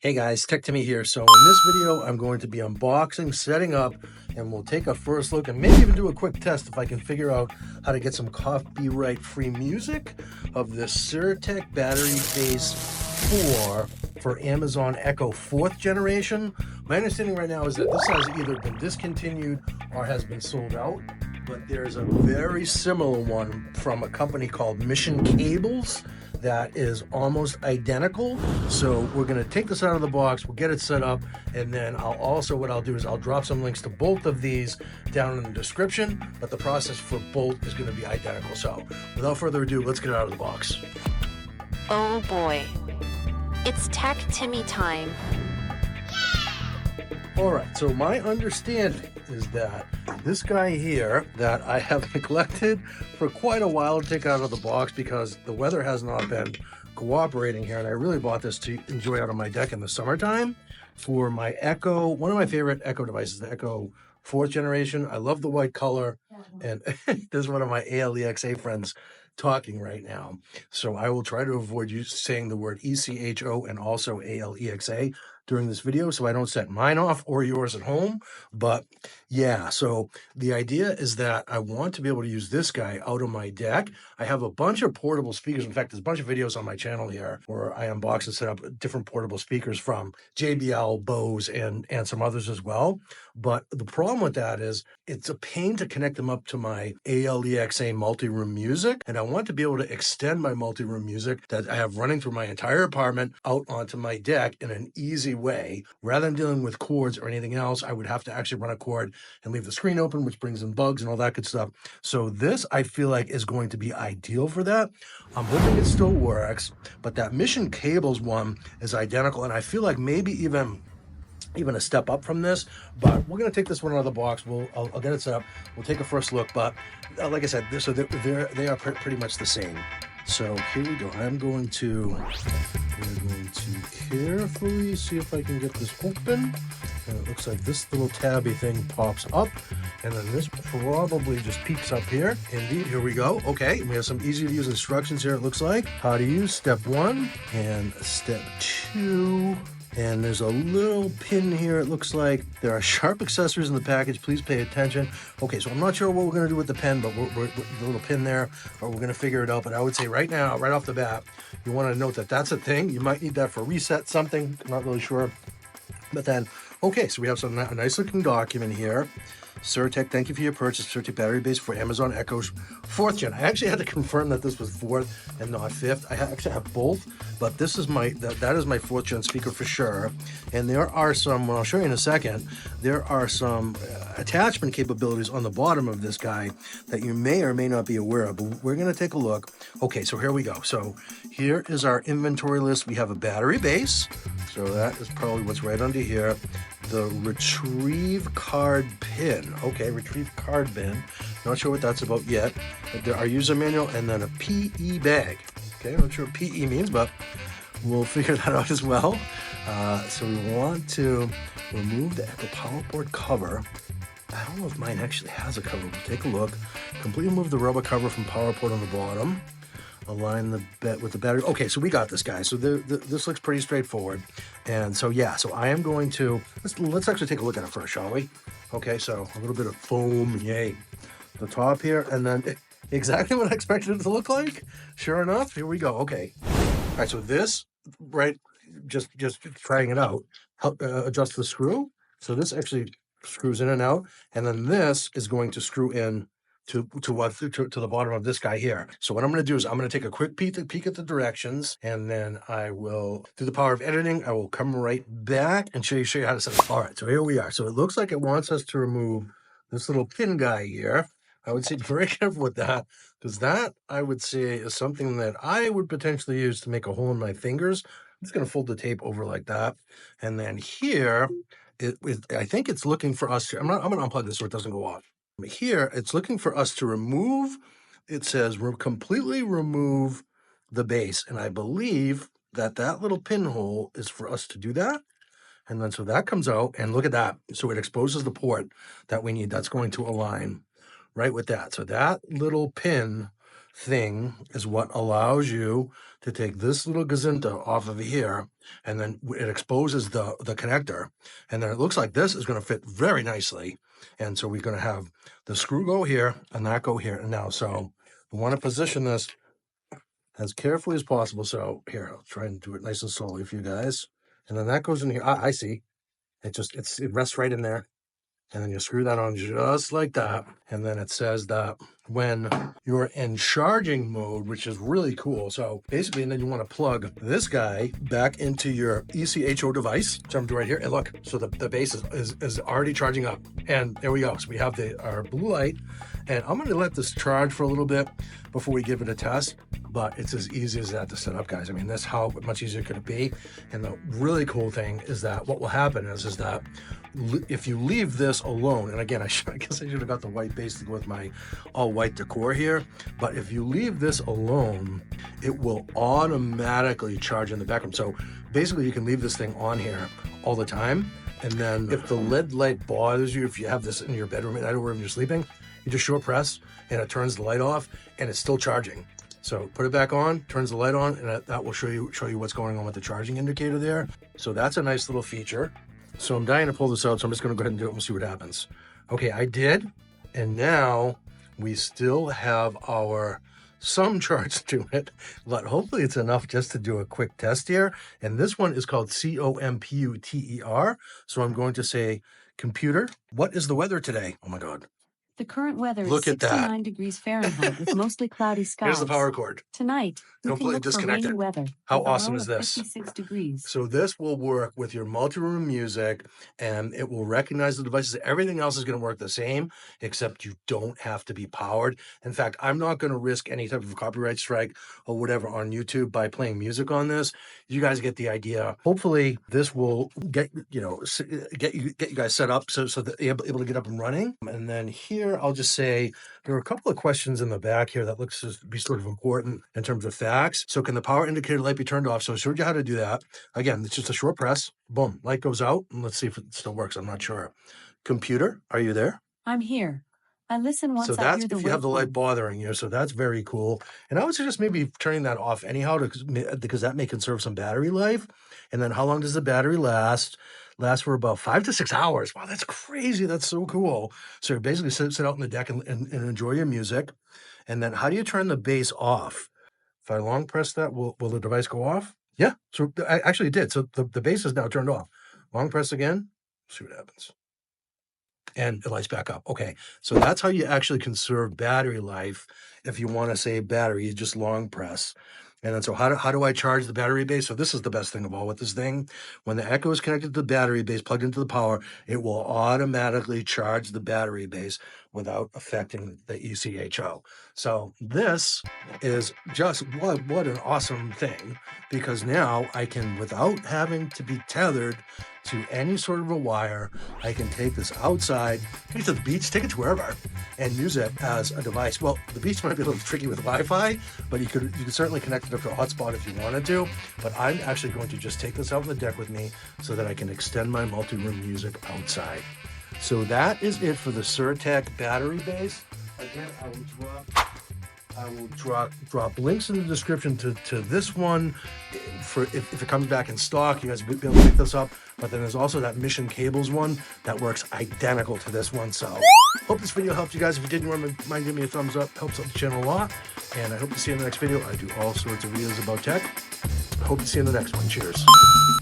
Hey guys, Tech Timmy here. So in this video, I'm going to be unboxing, setting up, and we'll take a first look and maybe even do a quick test if I can figure out how to get some copyright-free music of this cirek battery base 4 for Amazon Echo 4th generation. My understanding right now is that this has either been discontinued or has been sold out, but there's a very similar one from a company called Mission Cables that is almost identical. So we're going to take this out of the box, we'll get it set up, and then what I'll do is I'll drop some links to both of these down in the description, but the process for both is going to be identical. So without further ado, let's get it out of the box. Oh boy, it's Tech Timmy time. All right, so my understanding is that this guy here that I have neglected for quite a while to take out of the box because the weather has not been cooperating here, and I really bought this to enjoy out on my deck in the summertime for my Echo, one of my favorite Echo devices, the Echo 4th generation. I love the white color, and this is one of my ALEXA friends talking right now. So I will try to avoid you saying the word ECHO and also ALEXA during this video so I don't set mine off or yours at home. But yeah, so the idea is that I want to be able to use this guy out on my deck. I have a bunch of portable speakers. In fact, there's a bunch of videos on my channel here where I unbox and set up different portable speakers from JBL, Bose, and some others as well. But the problem with that is it's a pain to connect them up to my ALEXA multi-room music, and I want to be able to extend my multi-room music that I have running through my entire apartment out onto my deck in an easy way. Rather than dealing with cords or anything else, I would have to actually run a cord and leave the screen open, which brings in bugs and all that good stuff. So this, I feel like, is going to be ideal for that. I'm hoping it still works, but that Mission Cables one is identical, and I feel like maybe even a step up from this, but we're going to take this one out of the box. I'll get it set up. We'll take a first look, but like I said, they are pretty much the same. So here we go. We're going to carefully see if I can get this open. And it looks like this little tabby thing pops up, and then this probably just peeks up here. Indeed, here we go. Okay, we have some easy to use instructions here. It looks like how to use step 1 and step 2. And there's a little pin here. It looks like there are sharp accessories in the package. Please pay attention. Okay, so I'm not sure what we're going to do with the pen, but we're the little pin there, but we're going to figure it out. But I would say right now, right off the bat, you want to note that that's a thing. You might need that for reset something. Not really sure. But then, okay, so we have a nice looking document here. cirek, thank you for your purchase. cirek battery base for Amazon Echo's 4th gen. I actually had to confirm that this was 4th and not 5th. I actually have both, but this is that is my 4th gen speaker for sure. And there are some, well, I'll show you in a second, there are some attachment capabilities on the bottom of this guy that you may or may not be aware of, but we're going to take a look. Okay, so here we go. So here is our inventory list. We have a battery base. So that is probably what's right under here. The retrieve card pin. Okay, retrieve card pin. Not sure what that's about yet. There are user manual and then a PE bag. Okay, I'm not sure what PE means, but we'll figure that out as well. So we want to remove the Echo power board cover. I don't know if mine actually has a cover. We'll take a look. Completely remove the rubber cover from power port on the bottom. Align the bed with the battery. Okay, so we got this, guys. So this looks pretty straightforward. And so yeah, so I am going to let's actually take a look at it first, shall we? Okay, so a little bit of foam, yay. The top here, and then exactly what I expected it to look like. Sure enough, here we go. Okay. All right, so this, right, just trying it out, help adjust the screw. So this actually screws in and out, and then this is going to screw in to the bottom of this guy here. So what I'm going to do is I'm going to take a quick peek at the directions, and then I will, through the power of editing, I will come right back and show you how to set it. All right, so here we are. So it looks like it wants us to remove this little pin guy here. I would say be very careful with that, because that, I would say, is something that I would potentially use to make a hole in my fingers. I'm just going to fold the tape over like that. And then here, I think it's looking for us to, I'm going to unplug this so it doesn't go off. Here, it's looking for us to remove, it says, completely remove the base. And I believe that little pinhole is for us to do that. And then so that comes out, and look at that. So it exposes the port that we need. That's going to align right with that. So that little pin thing is what allows you to take this little gazinta off of here, and then it exposes the connector, and then it looks like this is going to fit very nicely. And so we're going to have the screw go here and that go here. And now, so we want to position this as carefully as possible. So here, I'll try and do it nice and slowly for you guys. And then that goes in here. I see. It rests right in there. And then you screw that on just like that. And then it says that when you're in charging mode, which is really cool. So basically, and then you want to plug this guy back into your ECHO device. So I'm doing right here. And look, so the base is already charging up. And there we go. So we have our blue light. And I'm going to let this charge for a little bit before we give it a test. But it's as easy as that to set up, guys. I mean, that's how much easier could it be. And the really cool thing is that what will happen is that if you leave this alone, and again, I guess I should have got the white base to go with my all white decor here, but if you leave this alone, it will automatically charge in the background. So basically you can leave this thing on here all the time. And then if the LED light bothers you, if you have this in your bedroom at night or wherever you're sleeping, you just short press and it turns the light off and it's still charging. So put it back on, turns the light on, and that will show you what's going on with the charging indicator there. So that's a nice little feature. So I'm dying to pull this out, so I'm just going to go ahead and do it and see what happens. Okay, I did, and now we still have some charge to it, but hopefully it's enough just to do a quick test here. And this one is called COMPUTER. So I'm going to say, computer, what is the weather today? Oh my God. The current weather Look is at that. 69 degrees Fahrenheit with mostly cloudy skies. Here's the power cord. Tonight, you can Completely look for disconnected. rainy weather. How with a awesome low is of this? 56 degrees. So this will work with your multi-room music, and it will recognize the devices. Everything else is going to work the same, except you don't have to be powered. In fact, I'm not going to risk any type of copyright strike or whatever on YouTube by playing music on this. You guys get the idea. Hopefully, this will get you guys set up so that you're able to get up and running. And then here, I'll just say there are a couple of questions in the back here that looks to be sort of important in terms of facts. So can the power indicator light be turned off? So I showed you how to do that. Again, it's just a short press. Boom, light goes out. And let's see if it still works. I'm not sure. Computer, are you there? I'm here. I listen once So I that's hear the if you have the light waveform. bothering you. So that's very cool. And I would suggest maybe turning that off anyhow because that may conserve some battery life. And then how long does the battery last? Lasts for about 5 to 6 hours. Wow, that's crazy. That's so cool. So you basically sit out on the deck and enjoy your music. And then how do you turn the bass off? If I long press that, will the device go off? Yeah. So actually it did. So the bass is now turned off. Long press again. See what happens. And it lights back up. Okay, so that's how you actually conserve battery life. If you want to save battery, you just long press. And then so how do I charge the battery base? So this is the best thing of all with this thing. When the Echo is connected to the battery base, plugged into the power, it will automatically charge the battery base without affecting the ECHO. So this is just what an awesome thing, because now I can, without having to be tethered to any sort of a wire, I can take this outside, take it to the beach, take it to wherever, and use it as a device. Well, the beach might be a little tricky with Wi-Fi, but you could certainly connect it up to a hotspot if you wanted to. But I'm actually going to just take this out on the deck with me so that I can extend my multi-room music outside. So that is it for the Cirek battery base. Again, I will drop links in the description to this one for if it comes back in stock. You guys will be able to pick this up. But then there's also that Mission Cables one that works identical to this one. So hope this video helped you guys. If you didn't, mind giving me a thumbs up. Helps out the channel a lot. And I hope to see you in the next video. I do all sorts of videos about tech. I hope to see you in the next one. Cheers.